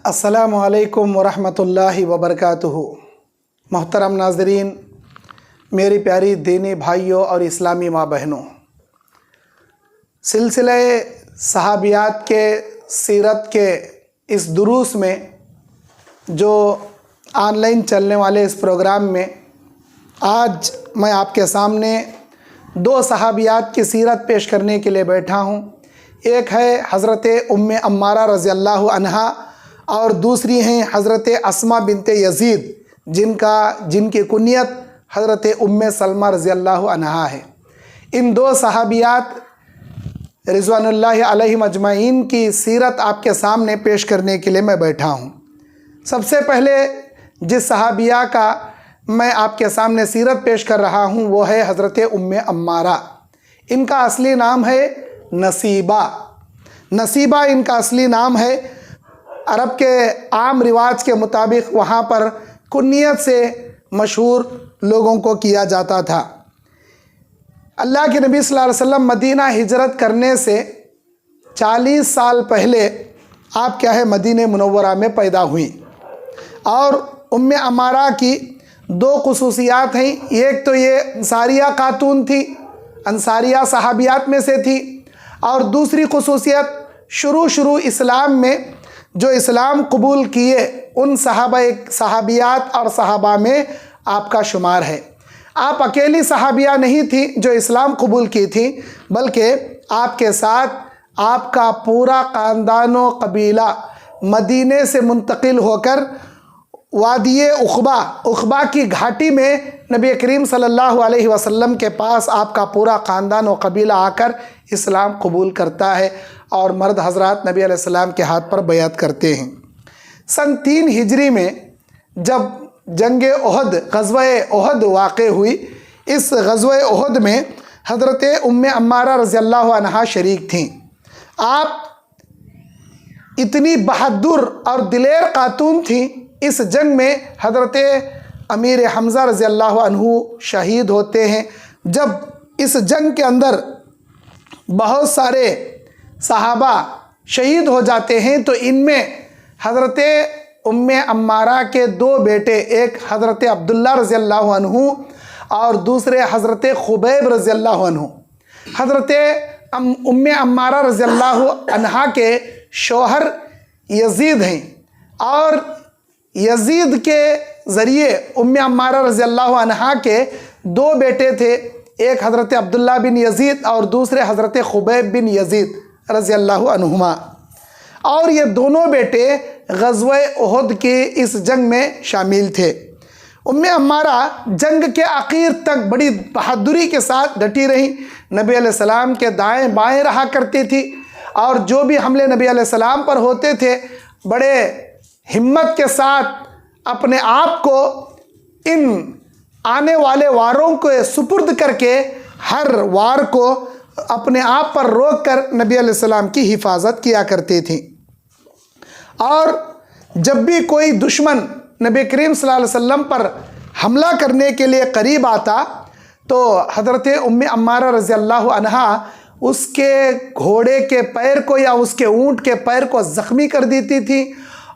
अस्सलामु अलैकुम वरहमतुल्लाहि वबरकातुहू। मोहतरम नाज़रीन, मेरी प्यारी दीनी भाइयों और इस्लामी माँ बहनों, सिलसिले सहाबियात के सीरत के इस दुरूस में जो ऑनलाइन चलने वाले इस प्रोग्राम में आज मैं आपके सामने दो सहाबियात की सीरत पेश करने के लिए बैठा हूँ। एक है हज़रत उम्मे अम्मारा रज़ी अल्लाह अन्हा और दूसरी हैं हज़रत अस्मा बिनते यज़ीद, जिनकी कुनियत हज़रत उम्मे सलमा रज़ी अल्लाह अन्हा है। इन दो सहाबियात रिज़वानुल्लाहि अलैहिम अजमाइन की सीरत आपके सामने पेश करने के लिए मैं बैठा हूँ। सबसे पहले जिस सहाबिया का मैं आपके सामने सीरत पेश कर रहा हूँ वो है हज़रत उम्मे अम्मारा। इनका असली नाम है नसीबा। नसीबा इनका असली नाम है। अरब के आम रिवाज के मुताबिक वहाँ पर कुनियत से मशहूर लोगों को किया जाता था। अल्लाह के नबी सल्लल्लाहु अलैहि वसल्लम मदीना हिजरत करने से 40 साल पहले आप मदीने मुनव्वरा में पैदा हुई। और उम्मे अमारा की दो खुसूसियात हैं। एक तो ये अंसारिया खातून थी, अंसारिया सहाबियात में से थी, और दूसरी खुसूसियत शुरू इस्लाम में जो इस्लाम कबूल किए उन सहाबियात और सहाबा में आपका शुमार है। आप अकेली सहाबिया नहीं थी जो इस्लाम कबूल की थी, बल्कि आपके साथ आपका पूरा ख़ानदान व कबीला मदीने से मुंतकिल होकर वादिये उक़बा की घाटी में नबी करीम सल्लल्लाहु अलैहि वसल्लम के पास आपका पूरा ख़ानदान व कबीला आकर इस्लाम कबूल करता है और मर्द हज़रात नबी अलैहिस्सलाम के हाथ पर बैअत करते हैं। सन 3 हिजरी में जब जंग ओहद ग़ज़वा-ए ओहद वाक़े हुई, इस ग़ज़वा-ए ओहद में हज़रत उम्मे अम्मारा रज़ी अल्लाह अन्हा शरीक थीं। आप इतनी बहादुर और दिलेर खातून थीं, इस जंग में हज़रत अमीर हमज़ा रज़ी अल्लाह अन्हु शहीद होते हैं। जब इस जंग के अंदर बहुत सारे सहाबा शहीद हो जाते हैं तो इनमें हज़रत उम्मे अम्मारा के दो बेटे, एक हज़रत अब्दुल्ला रज़ी अल्लाह अन्हु और दूसरे हज़रत खुबैब रज़ी अल्लाह अन्हु। हज़रत उम्मे अम्मारा रज़ी अल्लाह अन्हा के शौहर यज़ीद हैं और यज़ीद के ज़रिए उम्मे अम्मारा रज़ी अल्लाह अन्हा के दो बेटे थे, एक हज़रत अब्दुल्ला बिन यज़ीद और दूसरे हज़रत खुबैब बिन यज़ीद रज़ी अल्लाह अन्हुमा। और ये दोनों बेटे ग़ज़वा-ए ओहद के इस जंग में शामिल थे। उम्मे अम्मारा जंग के आखिर तक बड़ी बहादुरी के साथ डटी रहीं। नबी अलैहिस्सलाम के दाएं बाएं रहा करती थी और जो भी हमले नबी अलैहिस्सलाम पर होते थे बड़े हिम्मत के साथ अपने आप को इन आने वाले वारों को सुपुर्द करके हर वार को अपने आप पर रोक कर नबी अलैहिस्सलाम की हिफाजत किया करती थी। और जब भी कोई दुश्मन नबी करीम सल्लल्लाहु अलैहि वसल्लम पर हमला करने के लिए करीब आता तो हज़रत उम्मे अम्मारा रज़ी अल्लाह अन्हा उसके घोड़े के पैर को या उसके ऊँट के पैर को ज़ख्मी कर देती थी।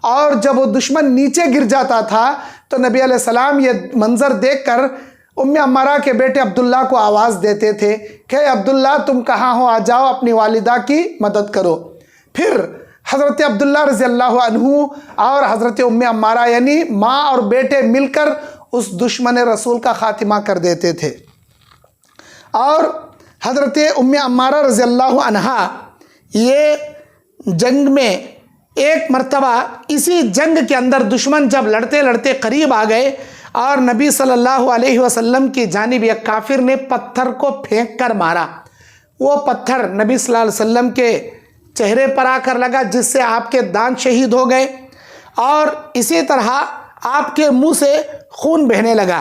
और जब वो दुश्मन नीचे गिर जाता था तो नबी अलैहिस्सलाम ये मंज़र देखकर उम्मे अम्मारा के बेटे अब्दुल्ला को आवाज़ देते थे कि अब्दुल्ला तुम कहाँ हो, आ जाओ अपनी वालिदा की मदद करो। फिर हज़रत अब्दुल्ला रज़ी अल्लाह अन्हु और हज़रत उम्मे अम्मारा यानी माँ और बेटे मिलकर उस दुश्मन रसूल का ख़ात्मा कर देते थे। और हज़रत उम्मे अम्मारा रज़ी अल्लाह अन्हा ये जंग में एक मर्तबा इसी जंग के अंदर दुश्मन जब लड़ते लड़ते करीब आ गए और नबी सल्लल्लाहु अलैहि वसल्लम की जानिब एक काफिर ने पत्थर को फेंक कर मारा। वो पत्थर नबी सल्लल्लाहु अलैहि वसल्लम के चेहरे पर आकर लगा, जिससे आपके दांत शहीद हो गए और इसी तरह आपके मुंह से खून बहने लगा।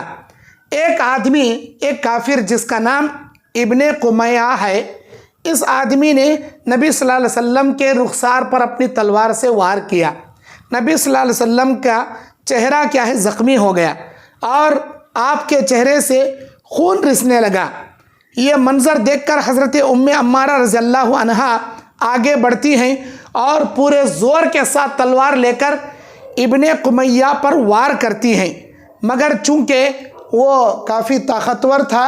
एक आदमी, एक काफिर जिसका नाम इब्ने कुमैया है, इस आदमी ने नबी सल्लल्लाहु अलैहि वसल्लम के रुखसार पर अपनी तलवार से वार किया। नबी सल्लल्लाहु अलैहि वसल्लम का चेहरा ज़ख्मी हो गया और आपके चेहरे से खून रिसने लगा। ये मंज़र देखकर हज़रत उम्मे अम्मारा रज़ी अल्लाह अन्हा आगे बढ़ती हैं और पूरे ज़ोर के साथ तलवार लेकर इब्ने कुमैया पर वार करती हैं, मगर चूँकि वो काफ़ी ताकतवर था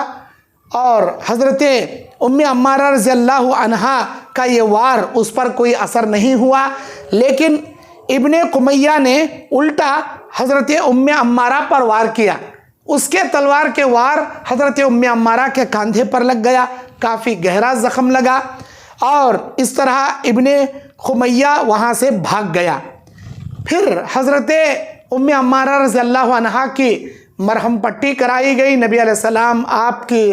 और हज़रत उम्मे अम्मारा रज़ियल्लाहु अन्हा का ये वार उस पर कोई असर नहीं हुआ, लेकिन इब्ने कुमैया ने उल्टा हज़रत उम्मे अम्मारा पर वार किया। उसके तलवार के वार हज़रत उम्मे अम्मारा के कंधे पर लग गया, काफ़ी गहरा ज़ख्म लगा और इस तरह इब्ने कुमैया वहाँ से भाग गया। फिर हज़रत उम्मे अम्मारा रज़ियल्लाहु अन्हा की मरहम पट्टी कराई गई। नबी अलैहिस्सलाम आपकी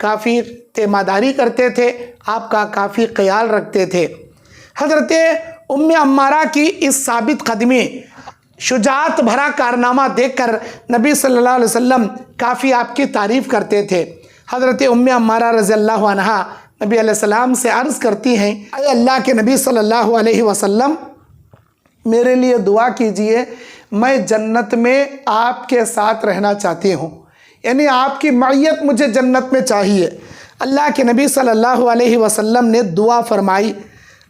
काफ़ी तेमादारी करते थे, आपका काफ़ी ख्याल रखते थे। हज़रत उम्मे अम्मारा की इस साबित कदमी शुजाअत भरा कारनामा देखकर नबी सल्लल्लाहु अलैहि वसल्लम काफ़ी आपकी तारीफ़ करते थे। हज़रत उम्मे अम्मारा रज़ियल्लाहु अन्हा नबी अलैहिस्सलाम से अर्ज़ करती हैं, अरे अल्लाह के नबी सल्लल्लाहु अलैहि वसल्लम मेरे लिए दुआ कीजिए, मैं जन्नत में आपके साथ रहना चाहती हूँ, यानी आपकी मईयत मुझे जन्नत में चाहिए। अल्लाह के नबी सल्लल्लाहु अलैहि वसल्लम ने दुआ फरमाई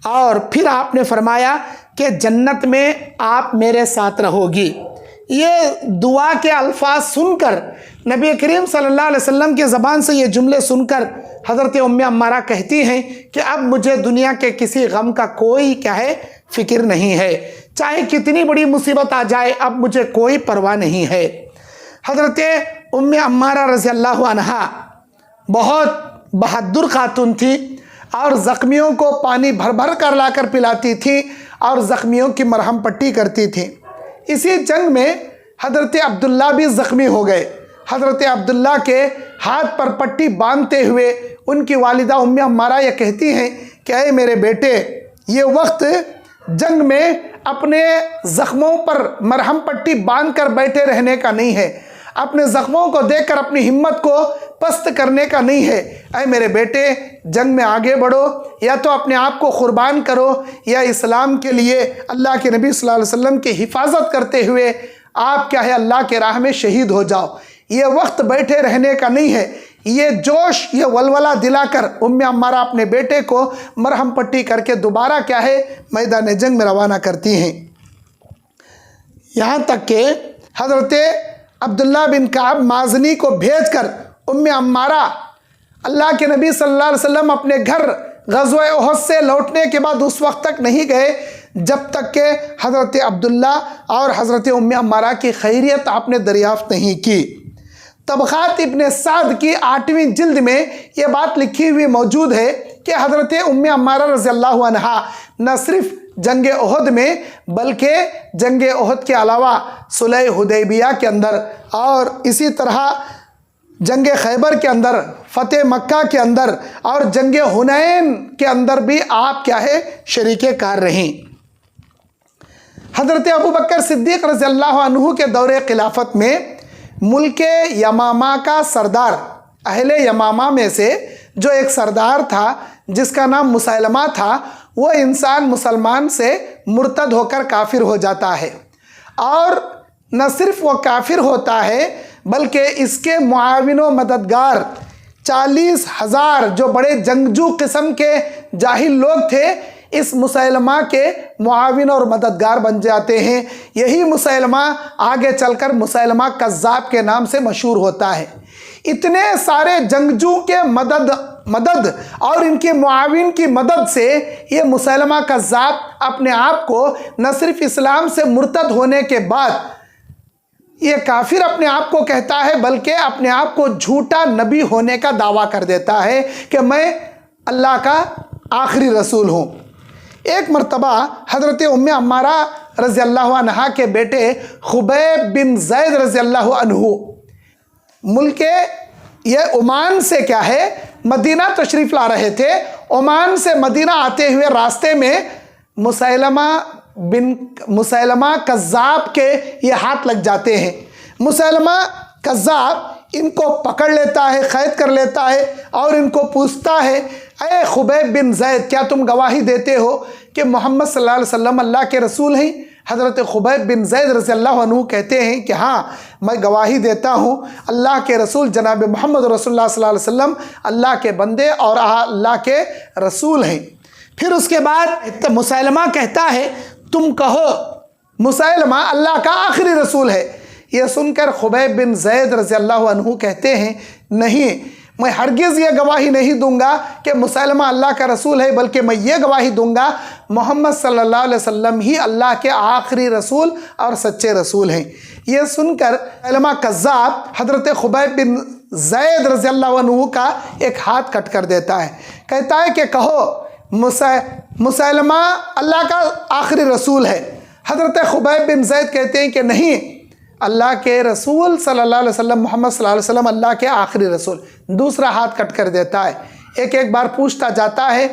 और फिर आपने फरमाया कि जन्नत में आप मेरे साथ रहोगी। ये दुआ के अल्फाज सुनकर नबी करीम सल्लल्लाहु अलैहि वसल्लम की ज़बान से ये जुमले सुनकर हज़रत उम्मे अम्मारा कहती हैं कि अब मुझे दुनिया के किसी गम का कोई क्या है फ़िक्र नहीं है, चाहे कितनी बड़ी मुसीबत आ जाए अब मुझे कोई परवाह नहीं है। हज़रत उम्मे अम्मारा रज़ियल्लाहु अन्हा बहुत बहादुर खातून थी और ज़ख्मियों को पानी भर भर कर लाकर पिलाती थी और ज़ख्मियों की मरहम पट्टी करती थी। इसी जंग में हज़रत अब्दुल्ला भी ज़ख्मी हो गए। हज़रत अब्दुल्ला के हाथ पर पट्टी बांधते हुए उनकी वालिदा उम्मे अम्मारा ये कहती हैं कि अरे मेरे बेटे, ये वक्त जंग में अपने ज़ख्मों पर मरहम पट्टी बांध कर बैठे रहने का नहीं है, अपने ज़ख्मों को देखकर अपनी हिम्मत को पस्त करने का नहीं है। अरे मेरे बेटे, जंग में आगे बढ़ो, या तो अपने आप को कुर्बान करो या इस्लाम के लिए अल्लाह के नबी सल्लल्लाहु अलैहि वसल्लम की हिफाजत करते हुए आप क्या है अल्लाह के राह में शहीद हो जाओ। ये वक्त बैठे रहने का नहीं है। ये जोश, ये वलवला दिलाकर उम्मे अम्मारा अपने बेटे को मरहम पट्टी करके दोबारा क्या है मैदान जंग में रवाना करती हैं। यहाँ तक कि हज़रत अब्दुल्ला बिन काब माज़नी को भेजकर उम्मे अम्मारा अल्लाह के नबी सल्लल्लाहु अलैहि वसल्लम अपने घर ग़ज़वा उहद से लौटने के बाद उस वक्त तक नहीं गए जब तक कि हज़रत अब्दुल्ला और हज़रत उम्मे अम्मारा की खैरियत आपने दरियाफ़्त नहीं की। तबक़ात इब्ने साद की 8वीं जिल्द में ये बात लिखी हुई मौजूद है कि हज़रत उम्मे अम्मारा रज़ियल्लाहु अन्हा न सिर्फ जंग उहद में बल्कि जंग उहद के अलावा सुलह हुदैबिया के अंदर और इसी तरह जंग खैबर के अंदर, फ़तेह मक्का के अंदर और जंग हुनैन के अंदर भी आप क्या है शरीके कार रहीं। हज़रत अबू बकर सिद्दीक़ रज़ियल्लाहु अन्हु के दौरे खिलाफत में मुल्के यमामा का सरदार, अहले यमामा में से जो एक सरदार था जिसका नाम मुसैलमा था, वो इंसान मुसलमान से मुर्तद होकर काफिर हो जाता है और न सिर्फ वो काफिर होता है बल्कि इसके मुआविन व मददगार 40,000 जो बड़े जंगजू किस्म के जाहिल लोग थे इस मुसैलमा के मुआविन और मददगार बन जाते हैं। यही मुसैलमा आगे चलकर मुसैलमा कज़्ज़ाब के नाम से मशहूर होता है। इतने सारे जंगजू के मदद और इनके मुआविन की मदद से ये मुसैलमा कज़्ज़ाब अपने आप को न सिर्फ इस्लाम से मुर्तद होने के बाद ये काफिर अपने आप को कहता है बल्कि अपने आप को झूठा नबी होने का दावा कर देता है कि मैं अल्लाह का आखिरी रसूल हूँ। एक मरतबा हज़रत उम्मे अम्मारा रज़ियल्लाहु अन्हा के बेटे खुबैब बिन ज़ैद रज़ियल्लाहु अन्हु मुल्के ये ओमान से क्या है मदीना तशरीफ़ ला रहे थे। ओमान से मदीना आते हुए रास्ते में मुसैलमा कज़्ज़ाब के ये हाथ लग जाते हैं। मुसैलमा कज़्ज़ाब इनको पकड़ लेता है, क़ैद कर लेता है और इनको पूछता है, अरे खुबैब बिन ज़ैद, क्या तुम गवाही देते हो कि मोहम्मद सल्लल्लाहु अलैहि वसल्लम अल्लाह के रसूल हैं? हज़रत खुबैब बिन ज़ैद रज़ियल्लाहु अन्हु कहते हैं कि हाँ, मैं गवाही देता हूँ अल्लाह के रसूल जनाब मोहम्मद रसूलुल्लाह सल्लल्लाहु अलैहि वसल्लम अल्लाह के बंदे और अल्लाह के रसूल हैं। फिर उसके बाद मुसैलमा कहता है, तुम कहो मुसैलमा अल्लाह का आखिरी रसूल है। यह सुनकर खुबैब बिन ज़ैद रज़ियल्लाहु अन्हु कहते हैं, नहीं, मैं हरगिज़ ये गवाही नहीं दूंगा कि मुसैलमा अल्लाह का रसूल है, बल्कि मैं ये गवाही दूंगा मोहम्मद सल्लल्लाहु अलैहि वसल्लम ही अल्लाह के आखिरी रसूल और सच्चे रसूल हैं। ये सुनकर मुसैलमा कज़्ज़ाब हज़रत खुबैब बिन ज़ैद रज़ियल्लाहु अन्हु का एक हाथ कट कर देता है। कहता है कि कहो मुसैलमा अल्लाह का आखिरी रसूल है। हज़रत खुबैब बिन ज़ैद कहते हैं कि नहीं, अल्लाह के रसूल सल्लल्लाहु अलैहि वसल्लम मोहम्मद सल्लल्लाहु अलैहि वसल्लम अल्लाह के आखिरी रसूल। दूसरा हाथ कट कर देता है, एक एक बार पूछता जाता है,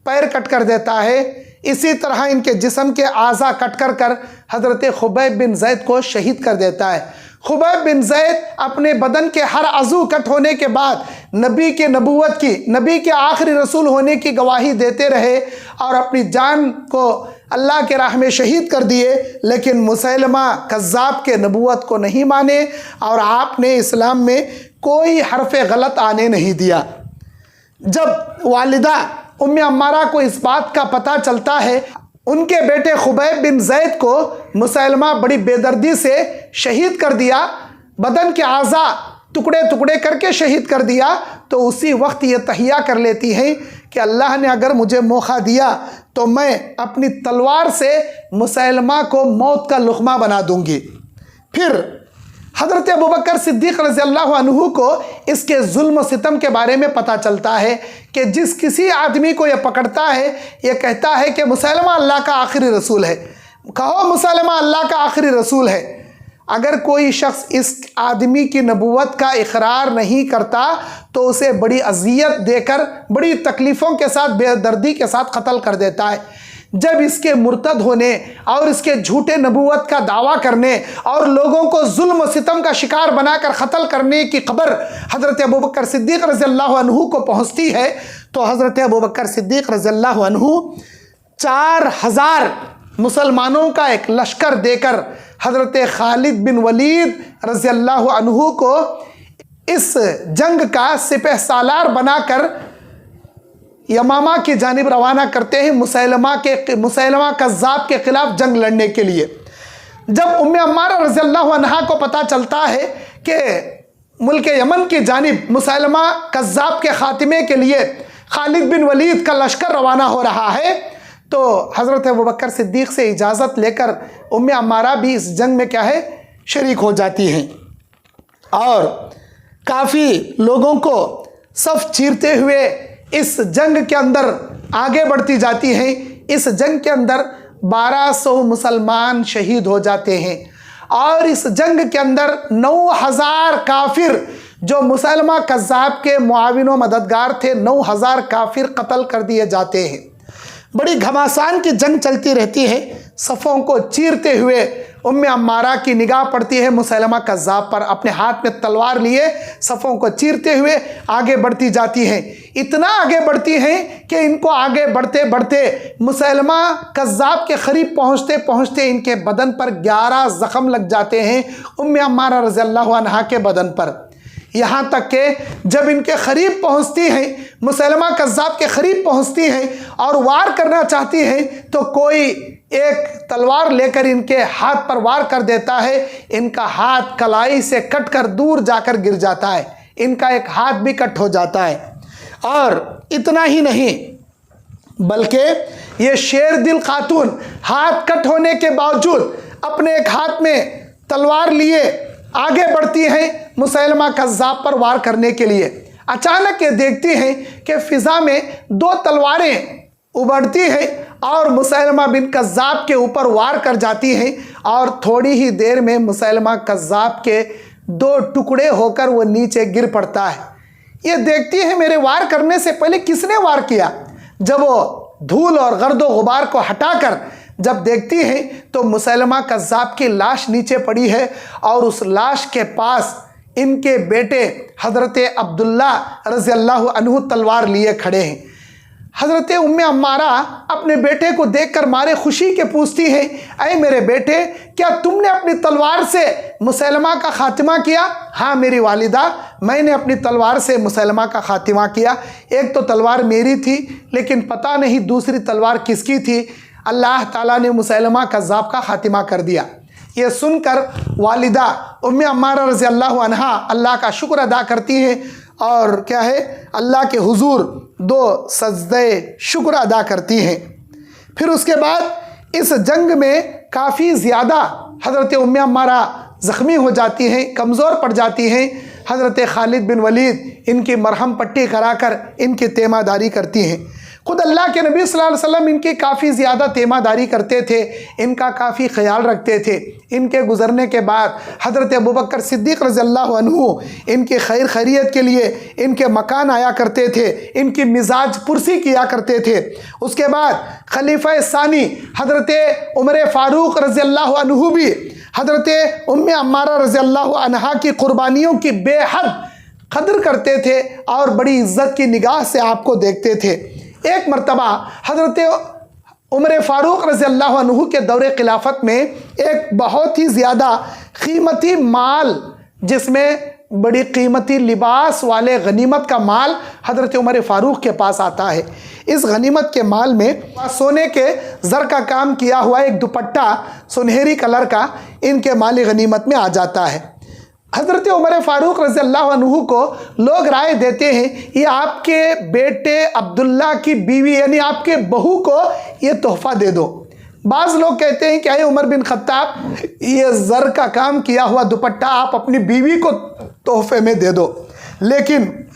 पैर कट कर देता है। इसी तरह इनके जिस्म के आज़ा कट कर कर हज़रत खुबैब बिन ज़ैद को शहीद कर देता है। खुबैब बिन ज़ैद अपने बदन के हर अज़ू कट होने के बाद नबी के नबूवत की, नबी के आखिरी रसूल होने की गवाही देते रहे और अपनी जान को अल्लाह के राह में शहीद कर दिए, लेकिन मुसैलमा कज़्ज़ाब के नबूवत को नहीं माने और आपने इस्लाम में कोई हरफ गलत आने नहीं दिया। जब वालिदा उम्मे अम्मारा को इस बात का पता चलता है, उनके बेटे खुबैब बिन ज़ैद को मुसैलमा बड़ी बेदर्दी से शहीद कर दिया, बदन के आज़ा टुकड़े टुकड़े करके शहीद कर दिया, तो उसी वक्त ये तहिया कर लेती हैं कि अल्लाह ने अगर मुझे मौका दिया तो मैं अपनी तलवार से मुसैलमा को मौत का लुक़मा बना दूंगी। फिर हज़रत अबू बकर सिद्दीक़ रज़ियल्लाहु अन्हु को इसके जुल्म सितम के बारे में पता चलता है कि जिस किसी आदमी को यह पकड़ता है, यह कहता है कि मुसैलमा अल्लाह का आखिरी रसूल है, कहो मुसैलमा अल्लाह का आखिरी रसूल है। अगर कोई शख्स इस आदमी की नबूवत का इकरार नहीं करता तो उसे बड़ी अजियत देकर, बड़ी तकलीफ़ों के साथ, बेदर्दी के साथ कत्ल कर देता है। जब इसके मुर्तद होने और इसके झूठे नबूवत का दावा करने और लोगों को जुल्म सितम का शिकार बनाकर कत्ल करने की खबर हज़रत अबू बकर सिद्दीक़ रज़ियल्लाहु अन्हु को पहुँचती है, तो हज़रत अबू बकर सिद्दीक़ रज़ियल्लाहु अन्हु 4000 मुसलमानों का एक लश्कर देकर हज़रत खालिद बिन वलीद रज़ियल्लाहु अन्हु को इस जंग का सिपह सालार बनाकर यमामा की जानिब रवाना करते हैं, मुसैलमा कज़्ज़ाब के ख़िलाफ़ जंग लड़ने के लिए। जब उम्मे अम्मारा रज़ियल्लाहु अन्हा को पता चलता है कि मुल्क यमन की जानिब मुसैलमा कज़्ज़ाब के ख़ात्मे के लिए खालिद बिन वलीद का लश्कर रवाना हो रहा है, तो हज़रत अबू बकर सिद्दीक़ से इजाज़त लेकर उम्मे अम्मारा भी इस जंग में क्या है, शरीक हो जाती हैं और काफ़ी लोगों को सफ़ चीरते हुए इस जंग के अंदर आगे बढ़ती जाती हैं। इस जंग के अंदर 1200 मुसलमान शहीद हो जाते हैं और इस जंग के अंदर 9000 काफिर जो मुसैलमा कज़्ज़ाब के मुआविन व मददगार थे, 9000 काफिर कत्ल कर दिए जाते हैं। बड़ी घमासान की जंग चलती रहती है। सफ़ों को चीरते हुए उम्मे अम्मारा की निगाह पड़ती है मुसैलमा कज़्ज़ाब पर। अपने हाथ में तलवार लिए सफ़ों को चीरते हुए आगे बढ़ती जाती हैं। इतना आगे बढ़ती हैं कि इनको आगे बढ़ते बढ़ते मुसैलमा कज़्ज़ाब के करीब पहुँचते पहुँचते इनके बदन पर 11 ज़ख़म लग जाते हैं, उम्मे अम्मारा रज़ियल्लाहु अन्हा के बदन पर। यहाँ तक कि जब इनके करीब पहुँचती हैं, मुसैलमा कज़्ज़ाब के करीब पहुँचती हैं और वार करना चाहती हैं, तो कोई एक तलवार लेकर इनके हाथ पर वार कर देता है। इनका हाथ कलाई से कटकर दूर जाकर गिर जाता है, इनका एक हाथ भी कट हो जाता है। और इतना ही नहीं, बल्कि ये शेर दिल खातून हाथ कट होने के बावजूद अपने एक हाथ में तलवार लिए आगे बढ़ती हैं मुसैलमा कज़्ज़ाब पर वार करने के लिए। अचानक ये देखती हैं कि फ़िज़ा में 2 तलवारें उबड़ती हैं और मुसैलमा बिन कज़्ज़ाब के ऊपर वार कर जाती हैं और थोड़ी ही देर में मुसैलमा कज़्ज़ाब के 2 टुकड़े होकर वो नीचे गिर पड़ता है। ये देखती है मेरे वार करने से पहले किसने वार किया। जब वो धूल और गर्द व गुबार को हटाकर जब देखती हैं तो मुसैलमा कज़्ज़ाब की लाश नीचे पड़ी है और उस लाश के पास इनके बेटे हज़रत अब्दुल्ला रज़ियल्लाहु अन्हु तलवार लिए खड़े हैं। हज़रत उम्मे अम्मारा अपने बेटे को देखकर मारे खुशी के पूछती हैं, अरे मेरे बेटे, क्या तुमने अपनी तलवार से मुसैलमा का खात्मा किया? हाँ मेरी वालिदा, मैंने अपनी तलवार से मुसैलमा का खात्मा किया। एक तो तलवार मेरी थी, लेकिन पता नहीं दूसरी तलवार किसकी थी। अल्लाह ताला ने मुसैलमा कज़्ज़ाब का खातिमा कर दिया। ये सुनकर वालिदा उम्मे अम्मारा रज़ी अल्लाह अन्हा अल्लाह का शुक्र अदा करती हैं और क्या है, अल्लाह के हुजूर 2 सजदे शुक्र अदा करती हैं। फिर उसके बाद इस जंग में काफ़ी ज़्यादा हज़रत उम्मे अम्मारा ज़ख्मी हो जाती हैं, कमज़ोर पड़ जाती हैं। हज़रत खालिद बिन वलीद इनकी मरहम पट्टी कराकर इनकी तेमादारी करती हैं। खुद अल्लाह के नबी सल्लल्लाहु अलैहि वसल्लम इनकी काफ़ी ज़्यादा तेमादारी करते थे, इनका काफ़ी ख्याल रखते थे। इनके गुज़रने के बाद हज़रत अबू बकर सिद्दीक़ रज़ियल्लाहु अन्हु इनकी खैर खैरियत के लिए इनके मकान आया करते थे, इनकी मिजाज पुरसी किया करते थे। उसके बाद खलीफा सानी हज़रत उमर फ़ारूक रज़ियल्लाहु अन्हु भी हज़रत उम्मे अम्मारा रज़ियल्लाहु अन्हा की क़ुरबानियों की बेहद कदर करते थे और बड़ी इज़्ज़त की निगाह से आपको देखते थे। एक मरतबा हज़रत उमर फ़ारूक रज़ियल्लाहु अन्हु के दौरे खिलाफत में एक बहुत ही ज़्यादा कीमती माल, जिसमें बड़ी कीमती लिबास वाले गनीमत का माल हज़रत उमर फ़ारूक के पास आता है। इस गनीमत के माल में सोने के ज़र का काम किया हुआ एक दुपट्टा सुनहरी कलर का इनके माली गनीमत में आ जाता है। हज़रत उमर फ़ारूक रज़ियल्लाहु अन्हु को लोग राय देते हैं, ये आपके बेटे अब्दुल्ला की बीवी यानी आपके बहू को ये तोहफ़ा दे दो। बाज़ लोग कहते हैं कि अरे उमर बिन ख़त्ताब, ये ज़र का काम किया हुआ दुपट्टा आप अपनी बीवी को तोहफ़े में दे दो। लेकिन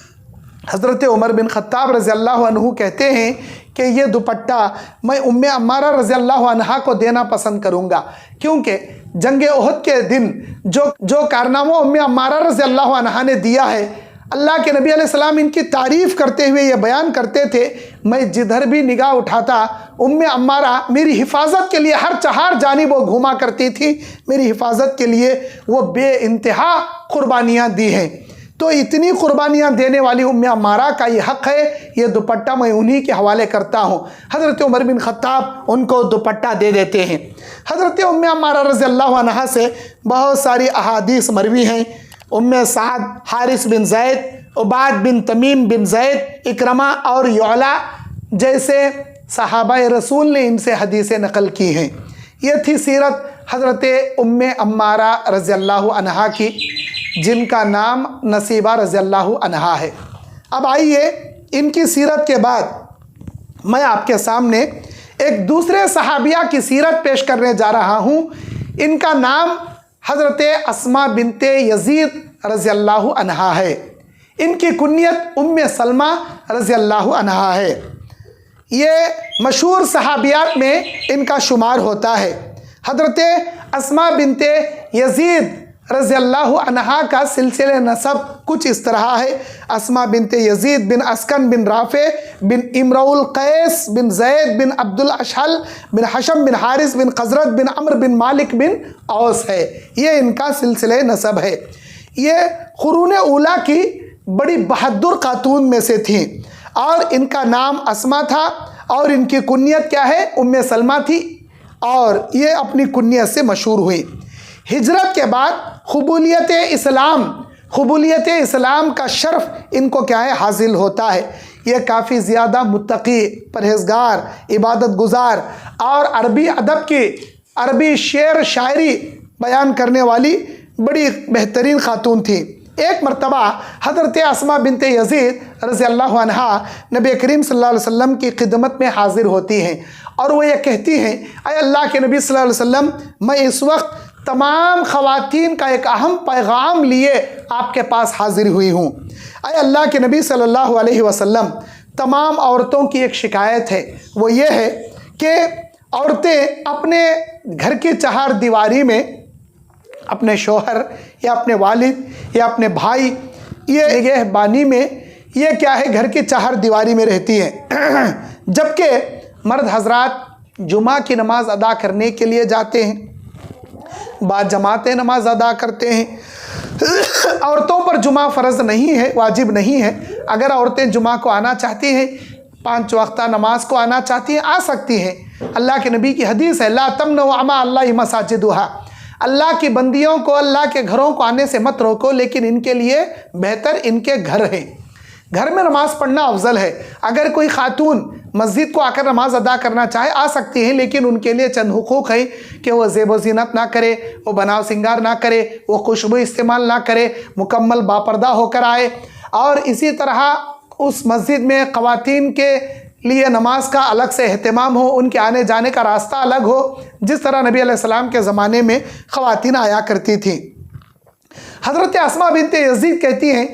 हज़रत उमर बिन ख़त्ताब रज़ियल्लाहु अन्हु कहते हैं कि ये दुपट्टा मैं उम्मे अम्मारा रज़ियल्लाहु अन्हा को देना पसंद करूँगा, क्योंकि जंग उहद के दिन जो कारनामा उम्मे अम्मारा रज़ियल्लाहु अन्हा ने दिया है, अल्लाह के नबी अलैहिस्सलाम इनकी तारीफ़ करते हुए ये बयान करते थे, मैं जिधर भी निगाह उठाता उम्मे अम्मारा मेरी हिफाजत के लिए हर चहार जानिब वो घूमा करती थी, मेरी हिफाजत के लिए वो बेइंतहा कुर्बानियाँ दी हैं। तो इतनी कुर्बानियाँ देने वाली उम्मे अम्मारा का ये हक़ है, ये दुपट्टा मैं उन्हीं के हवाले करता हूँ। हज़रत उमर बिन ख़त्ताब उनको दुपट्टा दे देते हैं। हज़रत उम्मे अम्मारा रज़ियल्लाहु अन्हा से बहुत सारी अहादीस मरवी हैं। उम्मे साद, हारिस बिन ज़ैद, उबाद बिन तमीम बिन ज़ैद, इकरमा और यौला जैसे सहाबा रसूल ने इनसे हदीसें नकल की हैं। ये थी सीरत हज़रत उम्मे अम्मारा रज़ियल्लाहु अन्हा की, जिनका नाम नसीबा रज़ियल्लाहु अन्हा है। अब आइए इनकी सीरत के बाद मैं आपके सामने एक दूसरे सहाबिया की सीरत पेश करने जा रहा हूँ। इनका नाम हज़रत अस्मा बिनते यज़ीद रज़ियल्लाहु अन्हा है। इनकी कुन्यत उम्मे सलमा रज़ियल्लाहु अन्हा है। ये मशहूर सहाबियात में इनका शुमार होता है। हज़रत अस्मा बिनते यज़ीद रज़ियल्लाहु अन्हा का सिलसिले नसब कुछ इस तरह है। अस्मा बिनते यज़ीद बिन अस्कन बिन राफ़े बिन इमरुल क़ैस बिन ज़ैद बिन अब्दुल अशहल बिन हशम बिन हारिस बिन ख़ज़रत बिन अम्र बिन मालिक बिन औस है। ये इनका सिलसिले नसब है। ये क़ुरून ऊला की बड़ी बहादुर खातून में से थी और इनका नाम अस्मा था और इनकी कुन्यत क्या है, उम्मे सलमा थी और ये अपनी कुन्यत से मशहूर हुई। हिजरत के बाद क़बूलियत इस्लाम का शर्फ इनको क्या है, हासिल होता है। ये काफ़ी ज़्यादा मुत्तकी, परहेज़गार, इबादत गुज़ार और अरबी अदब की अरबी शेर शायरी बयान करने वाली बड़ी बेहतरीन खातून थी। एक मरतबा हज़रत अस्मा बिनते यज़ीद रज़ियल्लाहु अन्हा नबी करीम सल्लल्लाहु अलैहि वसल्लम की खिदमत में हाज़िर होती हैं और वो ये कहती हैं, अय अल्लाह के नबी सल्लल्लाहु अलैहि वसल्लम, मैं इस वक्त तमाम ख़वातीन का एक अहम पैगाम लिए आपके पास हाज़िर हुई हूँ। अय अल्लाह के नबी सल्लल्लाहु अलैहि वसल्लम, तमाम औरतों की एक शिकायत है, वो ये है कि औरतें अपने घर की चहार दीवारी में अपने शौहर या अपने वालिद या अपने भाई, ये निगहबानी में ये क्या है, घर की चहार दीवारी में रहती हैं। जबकि मर्द हजरात जुमा की नमाज़ अदा करने के लिए जाते हैं, बाद जमातें नमाज अदा करते हैं। औरतों पर जुमा फ़र्ज़ नहीं है, वाजिब नहीं है। अगर औरतें जुमा को आना चाहती हैं, 5 वक्ता नमाज को आना चाहती हैं, आ सकती हैं। अल्लाह के नबी की हदीस है, ला तमनउ अमा अल्लाहि मसाजिदुहा, अल्लाह की बंदियों को अल्लाह के घरों को आने से मत रोको, लेकिन इनके लिए बेहतर इनके घर हैं। घर में नमाज़ पढ़ना अफजल है। अगर कोई खातून मस्जिद को आकर नमाज अदा करना चाहे आ सकती हैं, लेकिन उनके लिए चंद हुकूक है कि वो ज़ेब ज़ीनत ना करे, वो बनाव सिंगार ना करे, वो खुशबू इस्तेमाल ना करे, मुकम्मल बापर्दा होकर आए। और इसी तरह उस मस्जिद में ख़वातीन के लिए नमाज का अलग से एहतमाम हो, उनके आने जाने का रास्ता अलग हो, जिस तरह नबी अलैहिस्सलाम के ज़माने में ख़वातीन आया करती थी। हज़रत अस्मा बिन्त यज़ीद कहती हैं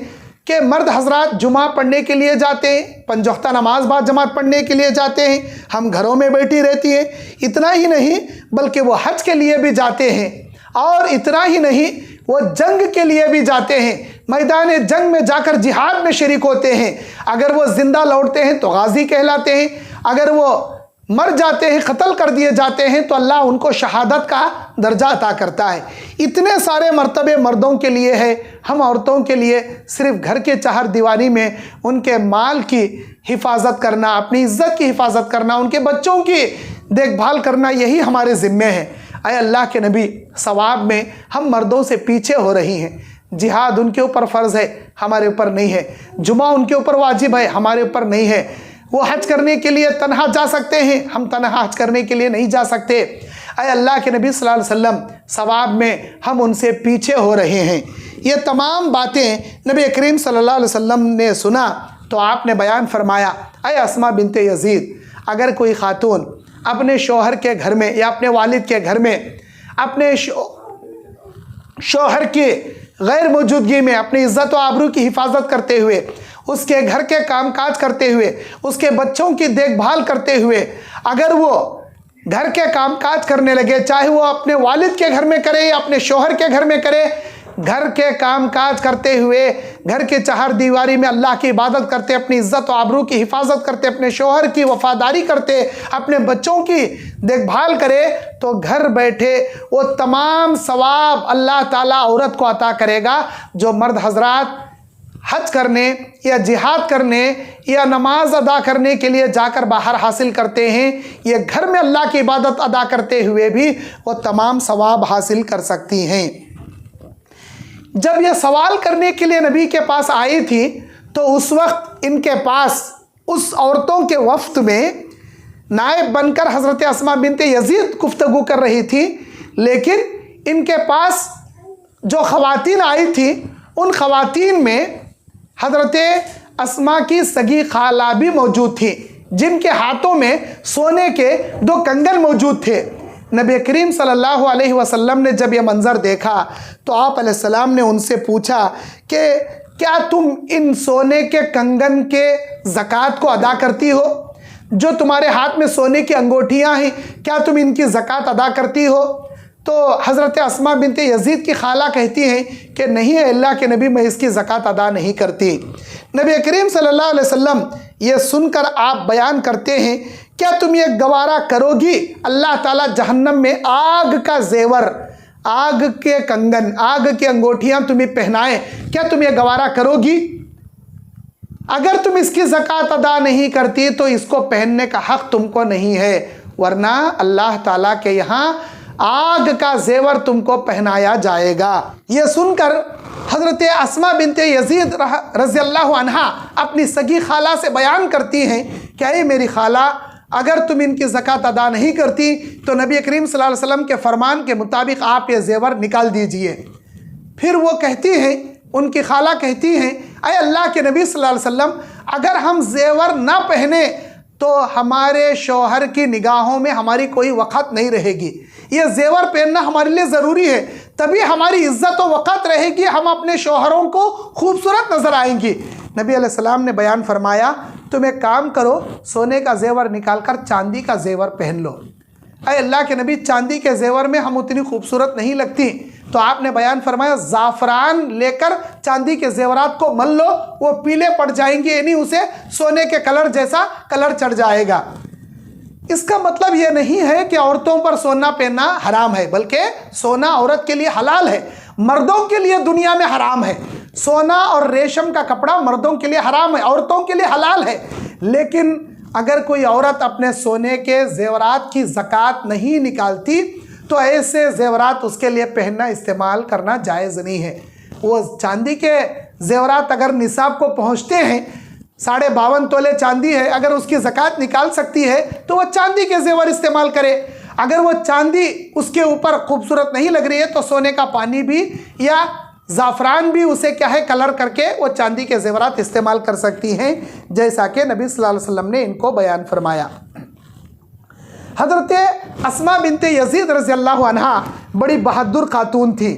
कि मर्द हजरात जुमा पढ़ने के लिए जाते हैं, पंजोख्ता नमाज बाद जमात पढ़ने के लिए जाते हैं, हम घरों में बैठी रहती हैं। इतना ही नहीं बल्कि वो हज के लिए भी जाते हैं, और इतना ही नहीं वो जंग के लिए भी जाते हैं, मैदान जंग में जाकर जिहाद में शरीक होते हैं। अगर वो ज़िंदा लौटते हैं तो गाजी कहलाते हैं, अगर वो मर जाते हैं, क़त्ल कर दिए जाते हैं तो अल्लाह उनको शहादत का दर्जा अता करता है। इतने सारे मर्तबे मर्दों के लिए है, हम औरतों के लिए सिर्फ़ घर के चार दीवारी में उनके माल की हिफाजत करना, अपनी इज़्ज़त की हिफाजत करना, उनके बच्चों की देखभाल करना, यही हमारे ज़िम्मे है। अय अल्लाह के नबी, सवाब में हम मर्दों से पीछे हो रही हैं। जिहाद उनके ऊपर फ़र्ज़ है, हमारे ऊपर नहीं है। जुमा उनके ऊपर वाजिब है, हमारे ऊपर नहीं है। वो हज करने के लिए तन्हा जा सकते हैं, हम तन्हा हज करने के लिए नहीं जा सकते। अय अल्लाह के नबी सल्लल्लाहु अलैहि वसल्लम, सवाब में हम उनसे पीछे हो रहे हैं। ये तमाम बातें नबी करीम सल्लल्लाहु अलैहि वसल्लम ने सुना तो आपने बयान फरमाया, अय अस्मा बिन्त यज़ीद, अगर कोई खातून अपने शौहर के घर में या अपने वालिद के घर में अपने शौहर की गैर मौजूदगी में अपनी इज़्ज़त व आबरू की हिफाजत करते हुए, उसके घर के कामकाज करते हुए, उसके बच्चों की देखभाल करते हुए अगर वो घर के कामकाज करने लगे, चाहे वो अपने वालिद के घर में करे या अपने शौहर के घर में करे, घर के कामकाज करते हुए घर के चार दीवारी में अल्लाह की इबादत करते, अपनी इज़्ज़त व आबरू की हिफाजत करते, अपने शौहर की वफ़ादारी करते, अपने बच्चों की देखभाल करे, तो घर बैठे वो तमाम सवाब अल्लाह ताला औरत को अता करेगा जो मर्द हजरात हज करने या जिहाद करने या नमाज अदा करने के लिए जाकर बाहर हासिल करते हैं। ये घर में अल्लाह की इबादत अदा करते हुए भी वो तमाम सवाब हासिल कर सकती हैं। जब ये सवाल करने के लिए नबी के पास आई थी तो उस वक्त इनके पास उस औरतों के वफ्त में नायब बनकर हज़रत अस्मा बिन्त यज़ीद गुफ्तगू कर रही थी, लेकिन इनके पास जो ख़वातीन आई थी उन ख़वातीन में हज़रत अस्मा की सगी खाला भी मौजूद थी, जिनके हाथों में सोने के 2 कंगन मौजूद थे। नबी करीम सल्लल्लाहु अलैहि वसल्लम ने जब यह मंज़र देखा तो आप अलैहिस्सलाम ने उनसे पूछा कि क्या तुम इन सोने के कंगन के ज़कात को अदा करती हो? जो तुम्हारे हाथ में सोने की अंगूठियाँ हैं, क्या तुम इनकी ज़कात अदा करती हो? तो हज़रत अस्मा बिन्त यज़ीद की खाला कहती हैं कि नहीं है अल्लाह के नबी, मैं इसकी ज़कात अदा नहीं करती। नबी करीम सल्लल्लाहु अलैहि वसल्लम ये सुनकर आप बयान करते हैं, क्या तुम ये गवारा करोगी? अल्लाह ताला जहन्नम में आग का जेवर, आग के कंगन, आग की अंगूठियाँ तुम्हें पहनाए, क्या तुम ये गवारा करोगी? अगर तुम इसकी ज़कात अदा नहीं करती तो इसको पहनने का हक़ तुमको नहीं है, वरना अल्लाह ताला के यहाँ आग का जेवर तुमको पहनाया जाएगा। ये सुनकर हज़रत अस्मा बिन्त यज़ीद रज़ियल्लाहु अन्हा अपनी सगी खाला से बयान करती हैं, क्या ये मेरी खाला, अगर तुम इनकी ज़कात अदा नहीं करती तो नबी करीम सल्लल्लाहु अलैहि वसल्लम के फ़रमान के मुताबिक आप ये जेवर निकाल दीजिए। फिर वो कहती हैं, उनकी खाला कहती हैं, अय अल्लाह के नबी सल्लल्लाहु अलैहि वसल्लम, अगर हम जेवर ना पहने तो हमारे शौहर की निगाहों में हमारी कोई वक़्त नहीं रहेगी। ये जेवर पहनना हमारे लिए ज़रूरी है, तभी हमारी इज़्ज़त व वक़्त रहेगी, हम अपने शौहरों को खूबसूरत नज़र आएंगी। नबी अलैहिस्सलाम ने बयान फरमाया, तुम एक काम करो, सोने का जेवर निकाल कर चांदी का जेवर पहन लो। अय अल्लाह के नबी, चांदी के जेवर में हम उतनी खूबसूरत नहीं लगती। तो आपने बयान फरमाया, ज़ाफ़रान लेकर चांदी के जेवरात को मल लो, वो पीले पड़ जाएंगे, यानी उसे सोने के कलर जैसा कलर चढ़ जाएगा। इसका मतलब ये नहीं है कि औरतों पर सोना पहनना हराम है, बल्कि सोना औरत के लिए हलाल है, मर्दों के लिए दुनिया में हराम है। सोना और रेशम का कपड़ा मर्दों के लिए हराम है, औरतों के लिए हलाल है। लेकिन अगर कोई औरत अपने सोने के जेवरात की ज़कात नहीं निकालती तो ऐसे जेवरात उसके लिए पहनना, इस्तेमाल करना जायज़ नहीं है। वो चांदी के जेवरात अगर निसाब को पहुँचते हैं, 52.5 तोले चांदी है, अगर उसकी ज़कात निकाल सकती है तो वह चांदी के जेवर इस्तेमाल करे। अगर वो चांदी उसके ऊपर खूबसूरत नहीं लग रही है तो सोने का पानी भी या ज़ाफ़रान भी उसे क्या है कलर करके वो चांदी के ज़ेवरात इस्तेमाल कर सकती हैं, जैसा कि नबी सल्लल्लाहु अलैहि वसल्लम ने इनको बयान फरमाया। हज़रत अस्मा बिनते यज़ीद रज़ियल्लाहु अन्हा बड़ी बहादुर खातून थी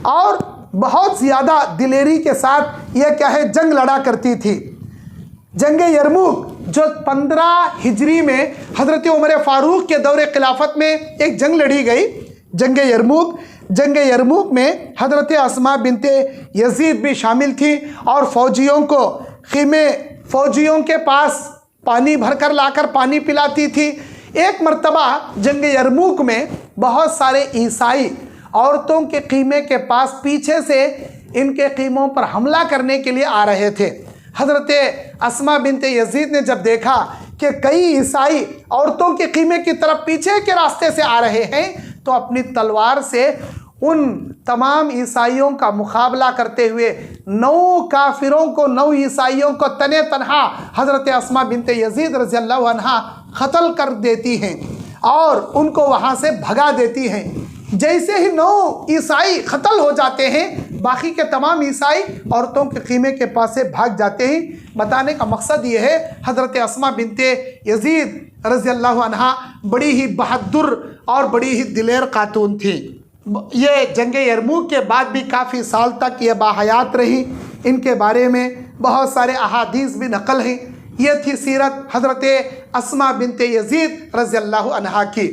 और बहुत ज़्यादा दिलेरी के साथ यह क्या है जंग लड़ा करती थी। जंग यरमुक जो 15 हिजरी में हज़रत उमर फ़ारूक के दौरे खिलाफत में एक जंग लड़ी गई, जंग यरमुक में हज़रत अस्मा बिनते यज़ीद भी शामिल थी और फ़ौजियों के पास पानी भरकर लाकर पानी पिलाती थी। एक मर्तबा जंग यरमुक में बहुत सारे ईसाई औरतों के ख़ीमे के पास पीछे से इनके ख़ीमों पर हमला करने के लिए आ रहे थे। हज़रत अस्मा बिनते यज़ीद ने जब देखा कि कई ईसाई औरतों के ख़ीमे की तरफ पीछे के रास्ते से आ रहे हैं तो अपनी तलवार से उन तमाम ईसाइयों का मुकाबला करते हुए 9 ईसाइयों को तने तनहा हज़रत अस्मा बिनते यज़ीद रज़ियल्लाहु अन्हा क़त्ल कर देती हैं और उनको वहाँ से भगा देती हैं। जैसे ही 9 ईसाई क़त्ल हो जाते हैं, बाकी के तमाम ईसाई औरतों के ख़ीमे के पास से भाग जाते हैं। बताने का मकसद ये है हज़रत अस्मा बिनते यज़ीद रज़ियल्लाहु अन्हा बड़ी ही बहादुर और बड़ी ही दिलेर खातून थी। ये जंग यरमुक के बाद भी काफ़ी साल तक ये बाहयात रही। इनके बारे में बहुत सारे अहादीस भी नकल हैं। ये थी सीरत हज़रत अस्मा बिनते यज़ीद रज़ियल्लाहु अन्हा की।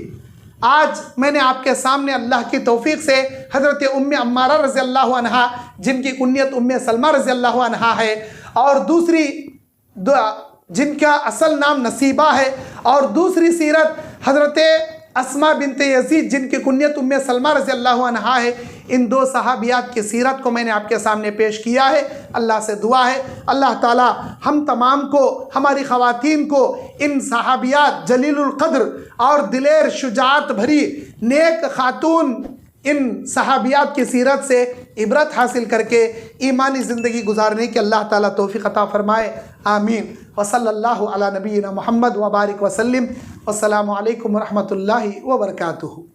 आज मैंने आपके सामने अल्लाह की तौफीक से हज़रत उम्मे अम्मारा रज़ियल्लाहु अन्हा, जिनकी कुन्यत उम्मे सलमा रज़ियल्लाहु अन्हा है, और दूसरी जिनका असल नाम नसीबा है, और दूसरी सीरत हज़रत अस्मा बिनते यज़ीद जिनकी कुन्यत उम्मे सलमा रज़ियल्लाहु अन्हा है, इन 2 सहाबियात की सीरत को मैंने आपके सामने पेश किया है। अल्लाह से दुआ है अल्लाह ताला हम तमाम को, हमारी ख़वातीन को इन सहाबियात जलीलुल क़द्र और दिलेर शुजाअत भरी नेक खातून इन सहाबियात की सीरत से इबरत हासिल करके ईमानी ज़िंदगी गुजारने की अल्लाह ताला तौफ़ीक़ अता फ़रमाए। आमीन। व सल्लल्लाहु अला नबीना मुहम्मद व बारिक वसल्लिम। वस्सलामु अलैकुम व रहमतुल्लाहि व बरकातुहू।